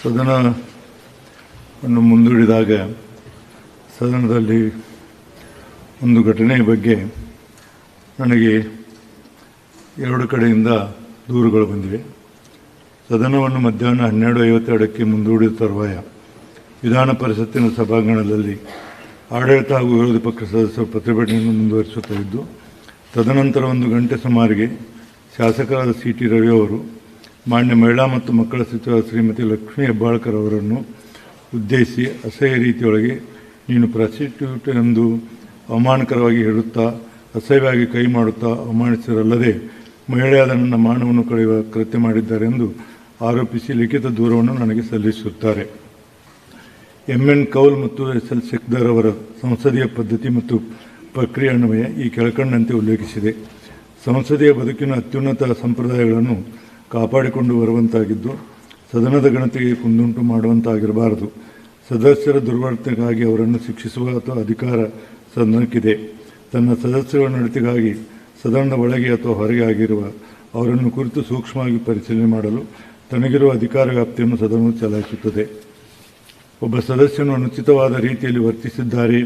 ಸದನವನ್ನು ಮುಂದೂಡಿದಾಗ ಸದನದಲ್ಲಿ ಒಂದು ಘಟನೆಯ ಬಗ್ಗೆ ನನಗೆ ಎರಡು ಕಡೆಯಿಂದ ದೂರುಗಳು ಬಂದಿವೆ. ಸದನವನ್ನು ಮಧ್ಯಾಹ್ನ 12:52ಕ್ಕೆ ಮುಂದೂಡಿದ ತರುವಾಯ ವಿಧಾನ ಪರಿಷತ್ತಿನ ಸಭಾಂಗಣದಲ್ಲಿ ಆಡಳಿತ ಹಾಗೂ ವಿರೋಧ ಪಕ್ಷ ಸದಸ್ಯರು ಪ್ರತಿಭಟನೆಯನ್ನು ಮುಂದುವರಿಸುತ್ತಾ ಇದ್ದು, ತದನಂತರ 1 ಗಂಟೆ ಸುಮಾರಿಗೆ ಶಾಸಕರಾದ ಸಿ.ಟಿ. ರವಿ ಅವರು ಮಾನ್ಯ ಮಹಿಳಾ ಮತ್ತು ಮಕ್ಕಳ ಸಚಿವ ಶ್ರೀಮತಿ ಲಕ್ಷ್ಮೀ ಹೆಬ್ಬಾಳ್ಕರ್ ಅವರನ್ನು ಉದ್ದೇಶಿಸಿ ಅಸಹ್ಯ ರೀತಿಯೊಳಗೆ ನೀನು ಪ್ರಾಸ್ಟಿಟ್ಯೂಟ್ ಎಂದು ಅವಮಾನಕರವಾಗಿ ಹೇಳುತ್ತಾ ಅಸಹ್ಯವಾಗಿ ಕೈ ಮಾಡುತ್ತಾ ಅವಮಾನಿಸಿರಲ್ಲದೆ ಮಹಿಳೆಯಾದ ನನ್ನ ಮಾನವನ್ನು ಕಳೆಯುವ ಕೃತ್ಯ ಮಾಡಿದ್ದಾರೆ ಎಂದು ಆರೋಪಿಸಿ ಲಿಖಿತ ದೂರವನ್ನು ನನಗೆ ಸಲ್ಲಿಸುತ್ತಾರೆ. ಎಂ.ಎನ್. ಕೌಲ್ ಮತ್ತು ಎಸ್.ಎಲ್. ಶೆಕ್ದರ್ ಅವರ ಸಂಸದೀಯ ಪದ್ಧತಿ ಮತ್ತು ಪ್ರಕ್ರಿಯೆ ಅನ್ವಯ ಈ ಕೆಳಕಂಡಂತೆ ಉಲ್ಲೇಖಿಸಿದೆ. ಸಂಸದೀಯ ಬದುಕಿನ ಅತ್ಯುನ್ನತ ಸಂಪ್ರದಾಯಗಳನ್ನು ಕಾಪಾಡಿಕೊಂಡು ಬರುವಂತಾಗಿದ್ದು, ಸದನದ ಘನತೆಗೆ ಕುಂದುಂಟು ಮಾಡುವಂತಾಗಿರಬಾರದು. ಸದಸ್ಯರ ದುರ್ವರ್ತನೆಗಾಗಿ ಅವರನ್ನು ಶಿಕ್ಷಿಸುವ ಅಥವಾ ಅಧಿಕಾರ ಸದನಕ್ಕಿದೆ. ತನ್ನ ಸದಸ್ಯರ ನಡತೆಗಾಗಿ ಸದನದ ಒಳಗೆ ಅಥವಾ ಹೊರಗೆ ಆಗಿರುವ ಅವರನ್ನು ಕುರಿತು ಸೂಕ್ಷ್ಮವಾಗಿ ಪರಿಶೀಲನೆ ಮಾಡಲು ತನಗಿರುವ ಅಧಿಕಾರ ವ್ಯಾಪ್ತಿಯನ್ನು ಸದನವು ಚಲಾಯಿಸುತ್ತದೆ. ಒಬ್ಬ ಸದಸ್ಯನು ಅನುಚಿತವಾದ ರೀತಿಯಲ್ಲಿ ವರ್ತಿಸಿದ್ದಾರೆ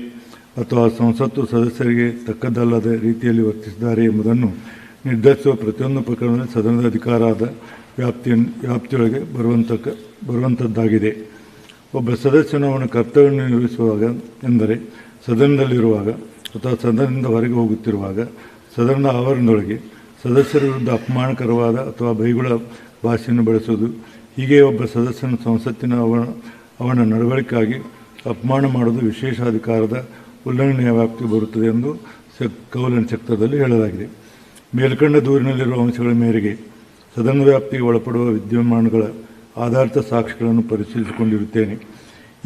ಅಥವಾ ಸಂಸತ್ತು ಸದಸ್ಯರಿಗೆ ತಕ್ಕದ್ದಲ್ಲದ ರೀತಿಯಲ್ಲಿ ವರ್ತಿಸಿದ್ದಾರೆ ಎಂಬುದನ್ನು ನಿರ್ಧರಿಸುವ ಪ್ರತಿಯೊಂದು ಪ್ರಕರಣದಲ್ಲಿ ಸದನದ ಅಧಿಕಾರದ ವ್ಯಾಪ್ತಿಯೊಳಗೆ ಬರುವಂಥದ್ದಾಗಿದೆ. ಒಬ್ಬ ಸದಸ್ಯನು ಅವನ ಕರ್ತವ್ಯವನ್ನು ನಿರ್ವಹಿಸುವಾಗ ಎಂದರೆ ಸದನದಲ್ಲಿರುವಾಗ ಅಥವಾ ಸದನದಿಂದ ಹೊರಗೆ ಹೋಗುತ್ತಿರುವಾಗ, ಸದನದ ಆವರಣದೊಳಗೆ ಸದಸ್ಯರ ವಿರುದ್ಧ ಅಪಮಾನಕರವಾದ ಅಥವಾ ಬೈಗುಳ ಭಾಷೆಯನ್ನು ಬಳಸುವುದು, ಹೀಗೆ ಒಬ್ಬ ಸದಸ್ಯನ ಸಂಸತ್ತಿನ ಅವನ ನಡವಳಿಕೆಗಾಗಿ ಅಪಮಾನ ಮಾಡುವುದು ವಿಶೇಷಾಧಿಕಾರದ ಉಲ್ಲಂಘನೆಯ ವ್ಯಾಪ್ತಿ ಬರುತ್ತದೆ ಎಂದು ಕೌಲನ್ ಚಕ್ರದಲ್ಲಿ ಹೇಳಲಾಗಿದೆ. ಮೇಲ್ಕಂಡ ದೂರಿನಲ್ಲಿರುವ ಅಂಶಗಳ ಮೇರೆಗೆ ಸದನ ವ್ಯಾಪ್ತಿಗೆ ಒಳಪಡುವ ವಿದ್ಯಮಾನಗಳ ಆಧಾರಿತ ಸಾಕ್ಷಿಗಳನ್ನು ಪರಿಶೀಲಿಸಿಕೊಂಡಿರುತ್ತೇನೆ.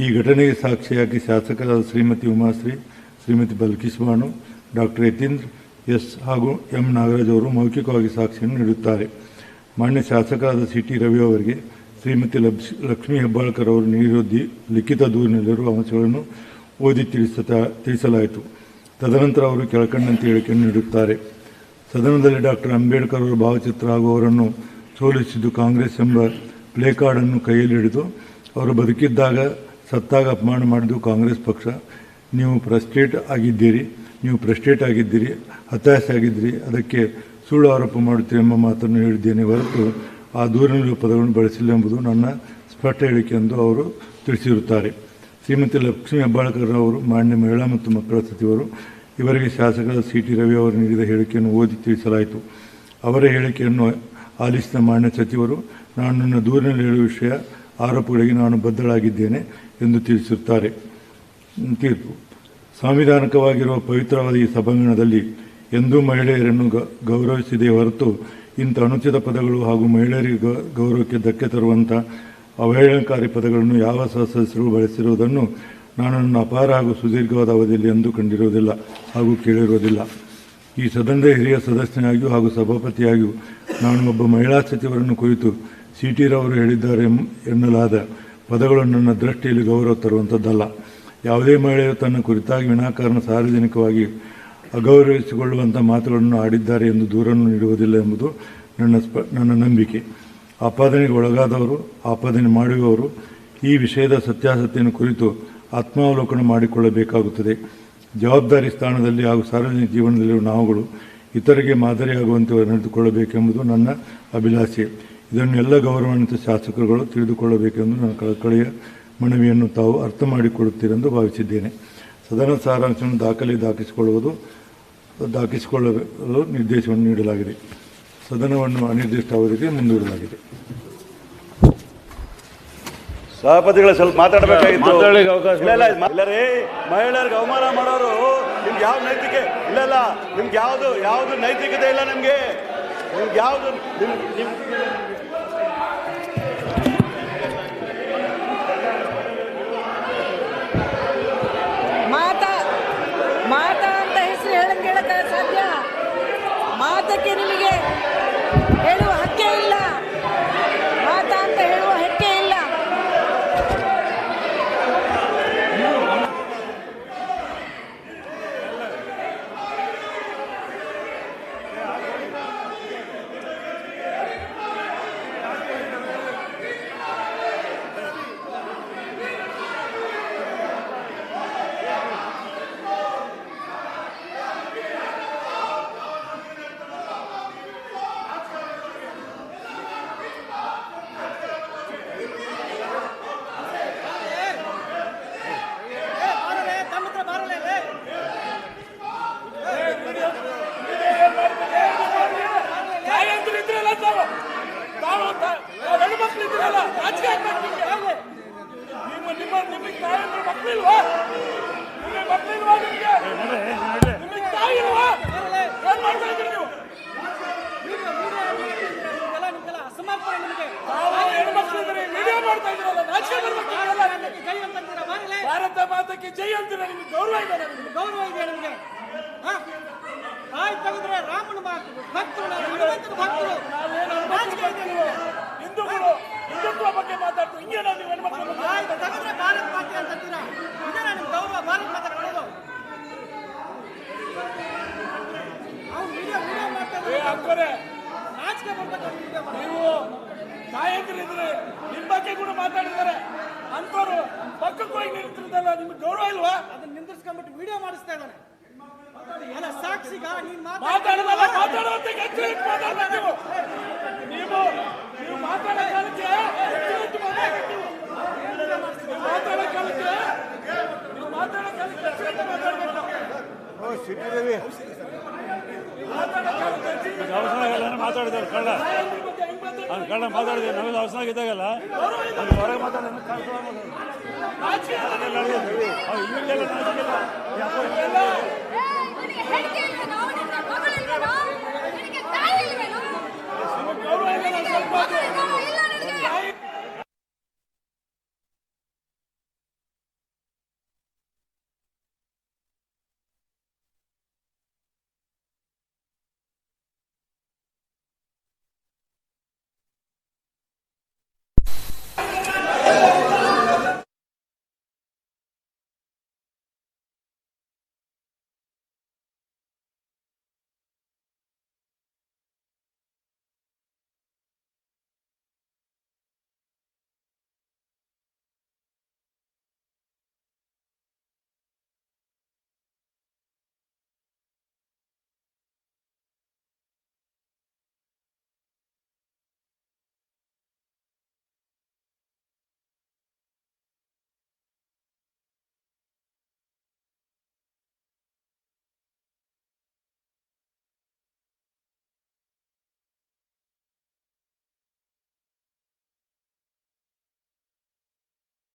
ಈ ಘಟನೆಗೆ ಸಾಕ್ಷಿಯಾಗಿ ಶಾಸಕರಾದ ಶ್ರೀಮತಿ ಉಮಾಶ್ರೀ, ಶ್ರೀಮತಿ ಬಲ್ಕಿಸ್ ಬಾನು, ಡಾಕ್ಟರ್ ಯತೀಂದ್ರ ಎಸ್ ಹಾಗೂ ಎಂ. ನಾಗರಾಜ್ ಅವರು ಮೌಖಿಕವಾಗಿ ಸಾಕ್ಷಿಯನ್ನು ನೀಡುತ್ತಾರೆ. ಮಾನ್ಯ ಶಾಸಕರಾದ ಸಿ.ಟಿ. ರವಿ ಅವರಿಗೆ ಶ್ರೀಮತಿ ಲಕ್ಷ್ಮೀ ಹೆಬ್ಬಾಳ್ಕರ್ ಅವರು ನೀಡಿರುವ ಲಿಖಿತ ದೂರಿನಲ್ಲಿರುವ ಅಂಶಗಳನ್ನು ಓದಿ ತಿಳಿಸಲಾಯಿತು. ತದನಂತರ ಅವರು ಕೆಳಕಂಡಂತೆ ಹೇಳಿಕೆಯನ್ನು ನೀಡುತ್ತಾರೆ. ಸದನದಲ್ಲಿ ಡಾಕ್ಟರ್ ಅಂಬೇಡ್ಕರ್ ಅವರ ಭಾವಚಿತ್ರ ಹಾಗೂ ಅವರನ್ನು ಸೋಲಿಸಿದ್ದು ಕಾಂಗ್ರೆಸ್ ಎಂಬ ಪ್ಲೇ ಕಾರ್ಡನ್ನು ಕೈಯಲ್ಲಿ ಹಿಡಿದು ಅವರು ಬದುಕಿದ್ದಾಗ ಸತ್ತಾಗ ಅಪಮಾನ ಮಾಡಿದ್ದು ಕಾಂಗ್ರೆಸ್ ಪಕ್ಷ. ನೀವು ಪ್ರಸ್ಟೇಟ್ ಆಗಿದ್ದೀರಿ, ಹತಾಶೆ ಆಗಿದ್ದೀರಿ, ಅದಕ್ಕೆ ಸುಳ್ಳು ಆರೋಪ ಮಾಡುತ್ತೀರಿ ಎಂಬ ಮಾತನ್ನು ಹೇಳಿದ್ದೇನೆ ಹೊರತು ಆ ದೂರಿನಲ್ಲಿರುವ ಪದಗಳನ್ನು ಬಳಸಿಲ್ಲ ಎಂಬುದು ನನ್ನ ಸ್ಪಷ್ಟ ಹೇಳಿಕೆ ಎಂದು ಅವರು ತಿಳಿಸಿರುತ್ತಾರೆ. ಶ್ರೀಮತಿ ಲಕ್ಷ್ಮೀ ಹೆಬ್ಬಾಳ್ಕರ್ ಅವರು ಮಾನ್ಯ ಮಹಿಳಾ ಮತ್ತು ಮಕ್ಕಳ ಸಚಿವರು. ಇವರಿಗೆ ಶಾಸಕರಾದ ಸಿ.ಟಿ. ರವಿ ಅವರು ನೀಡಿದ ಹೇಳಿಕೆಯನ್ನು ಓದಿ ತಿಳಿಸಲಾಯಿತು. ಅವರ ಹೇಳಿಕೆಯನ್ನು ಆಲಿಸಿದ ಮಾನ್ಯ ಸಚಿವರು, ನಾನು ನನ್ನ ದೂರಿನಲ್ಲಿ ಹೇಳುವ ವಿಷಯ ಆರೋಪಗಳಿಗೆ ನಾನು ಬದ್ಧಳಾಗಿದ್ದೇನೆ ಎಂದು ತಿಳಿಸಿರುತ್ತಾರೆ. ತೀರ್ಪು: ಸಾಂವಿಧಾನಿಕವಾಗಿರುವ ಪವಿತ್ರವಾದ ಈ ಸಭಾಂಗಣದಲ್ಲಿ ಎಂದೂ ಮಹಿಳೆಯರನ್ನು ಗೌರವಿಸಿದೆ ಹೊರತು ಇಂಥ ಅನುಚಿತ ಪದಗಳು ಹಾಗೂ ಮಹಿಳೆಯರಿಗೆ ಗೌರವಕ್ಕೆ ಧಕ್ಕೆ ತರುವಂಥ ಅವಹೇಳನಕಾರಿ ಪದಗಳನ್ನು ಯಾವ ಸದಸ್ಯರು ಬಳಸಿರುವುದನ್ನು ನಾನು ನನ್ನ ಅಪಾರ ಹಾಗೂ ಸುದೀರ್ಘವಾದ ಅವಧಿಯಲ್ಲಿ ಎಂದೂ ಕಂಡಿರುವುದಿಲ್ಲ ಹಾಗೂ ಕೇಳಿರುವುದಿಲ್ಲ. ಈ ಸದನದ ಹಿರಿಯ ಸದಸ್ಯನಾಗಿಯೂ ಹಾಗೂ ಸಭಾಪತಿಯಾಗಿಯೂ ನಾನು ಒಬ್ಬ ಮಹಿಳಾ ಸಚಿವರನ್ನು ಕುರಿತು ಸಿ.ಟಿ. ರವರು ಹೇಳಿದ್ದಾರೆ ಎನ್ನಲಾದ ಪದಗಳು ನನ್ನ ದೃಷ್ಟಿಯಲ್ಲಿ ಗೌರವ ತರುವಂಥದ್ದಲ್ಲ. ಯಾವುದೇ ಮಹಿಳೆಯು ತನ್ನ ಕುರಿತಾಗಿ ವಿನಾಕಾರಣ ಸಾರ್ವಜನಿಕವಾಗಿ ಅಗೌರವಿಸಿಕೊಳ್ಳುವಂಥ ಮಾತುಗಳನ್ನು ಆಡಿದ್ದಾರೆ ಎಂದು ದೂರನ್ನು ನೀಡುವುದಿಲ್ಲ ಎಂಬುದು ನನ್ನ ನಂಬಿಕೆ. ಆಪಾದನೆಗೆ ಒಳಗಾದವರು, ಆಪಾದನೆ ಮಾಡುವವರು ಈ ವಿಷಯದ ಸತ್ಯಾಸತ್ಯತೆಯನ್ನು ಕುರಿತು ಆತ್ಮಾವಲೋಕನ ಮಾಡಿಕೊಳ್ಳಬೇಕಾಗುತ್ತದೆ. ಜವಾಬ್ದಾರಿ ಸ್ಥಾನದಲ್ಲಿ ಹಾಗೂ ಸಾರ್ವಜನಿಕ ಜೀವನದಲ್ಲಿರುವ ನಾವುಗಳು ಇತರರಿಗೆ ಮಾದರಿಯಾಗುವಂತೆ ನಡೆದುಕೊಳ್ಳಬೇಕೆಂಬುದು ನನ್ನ ಅಭಿಲಾಷೆ. ಇದನ್ನು ಎಲ್ಲ ಗೌರವಾನ್ವಿತ ಶಾಸಕರುಗಳು ತಿಳಿದುಕೊಳ್ಳಬೇಕೆಂದು ನನ್ನ ಕಳಕಳಿಯ ಮನವಿಯನ್ನು ತಾವು ಅರ್ಥ ಮಾಡಿಕೊಳ್ಳುತ್ತೀರೆಂದು ಭಾವಿಸಿದ್ದೇನೆ. ಸದನ ಸಾರಾಂಶವನ್ನು ದಾಖಲಿಸಿಕೊಳ್ಳಲು ನಿರ್ದೇಶನವನ್ನು ನೀಡಲಾಗಿದೆ. ಸದನವನ್ನು ಅನಿರ್ದಿಷ್ಟ ಅವಧಿಗೆ ಮುಂದೂಡಲಾಗಿದೆ. ಸಭಾಪತಿಗಳು ಸ್ವಲ್ಪ ಮಾತಾಡಬೇಕಾಗಿತ್ತು. ಮಹಿಳೆಯರಿಗೆ ಅವಮಾನ ಮಾಡೋರು ನಿಮ್ಗೆ ಯಾವ ನೈತಿಕೆ ಇಲ್ಲ. ನಿಮ್ಗೆ ಯಾವುದು ನೈತಿಕತೆ ಇಲ್ಲ. ನಿಮ್ಗೆ ಯಾವುದು ಮಾತಾ ಅಂತ ಹೆಸರು ಹೇಳಕ್ಕೆ ಸಾಧ್ಯ? ಮಾತಕ್ಕೆ ನಿಮಗೆ ಹೇಳುವ ಹಕ್ಕೇ ಇಲ್ಲ. ಮಾತಾ ಅಂತ ಹೇಳುವ ಹಕ್ಕೇ ಇಲ್ಲ. ಮಾಡ್ತಾ ಇದ್ರಲ್ಲ, ನಾಚಿಕೆ ಬರ್ಬೇಕಿಲ್ಲ ನಿಮಗೆ. ಜೈ ಅಂತೀರಾ ಬಾರಿಲೆ. ಭಾರತ ಮಾತಕ್ಕೆ ಜೈ ಅಂತೀರ, ನಿಮ್ಗೆ ಗೌರವ ಇದೆ ನಿಮ್ಗೆ. ಗೌರವ ಇದೆಯಾ ನಿಮಗೆ? ತಾಯಿ ತೆಗೆದ್ರೆ ರಾಮನ ಭಕ್ತರು, ಹನುಮಂತನ ಭಕ್ತರು. ನಾಚಿಕೆ ಇದೆ ನಿಮಗೆ. ಹಿಂದೂಗಳು ಹಿಂದುತ್ವ ಬಗ್ಗೆ ಮಾತಾಡ್ತು, ಹಿಂಗೆ ನೀವು ಹೆಣ್ಮಕ್ಳ ಬಗ್ಗೆ ತಾಯಿ ತೆಗೆದ್ರೆ ಭಾರತ ಮಾತೆ ಅಂತೀರಾ? ಇದೇನಾ ನಿಮ್ ಗೌರವ? ಭಾರತ ಮಾತೆ ಕೊಡೋದು? ಅವ್ನು ವಿಡಿಯೋ ಮಾಡ್ತಾ ಇದ್ದಾರೆ. ಅಕ್ಕರೆ, ನಾಚಿಕೆ ಬರ್ಬೇಕು ವಿಡಿಯೋ ಮಾಡಿ. ನೀವು ನಾಯಕರಿದ್ರೆ ನಿಮ್ಮ ಬಗ್ಗೆ ಕೂಡ ಮಾತಾಡಿದ್ದಾರೆ, ಅಂತವ್ರು ಪಕ್ಕಕ್ಕೆ ಹೋಗಿ ನಿಂತಿರ್ದಲ್ಲ, ನಿಮ್ಗೆ ಗೌರವ ಇಲ್ವಾ? ಅದನ್ನ ನಿಂದಿರ್ಸ್ಕೊಂಡ್ಬಿಟ್ಟು ವಿಡಿಯೋ ಮಾಡಿಸ್ತಾ ಇದ್ದಾನೆ. ಅಲ್ಲ ಸಾಕ್ಷಿಗ ನೀನ್ ಮಾತಾಡೋದಲ್ಲ, ಮಾತಾಡುವಂತೆ ಹೆಚ್ಚು ಮಾತಾಡ್ಬೇಕು ನೀವು. ನೀವು ಮಾತಾಡೋ ಕಾಲಕ್ಕೆ ಹೆಚ್ಚು ಮಾತಾಡ್ಬೇಕು. ನೀವು ಮಾತಾಡೋ ಕಾಲಕ್ಕೆ ಮಾತಾಡ್ಬೇಕು. ಮಾತಾಡಿದವ್ರು ಕಳ್ಳ ಕಳ್ಳ ಮಾತಾಡಿದ್ವಿ, ನಮಗೆ ಅವಸರ ಇದ್ದಾಗಲ್ಲ ಹೊರಗೆ ಮಾತಾಡೋದು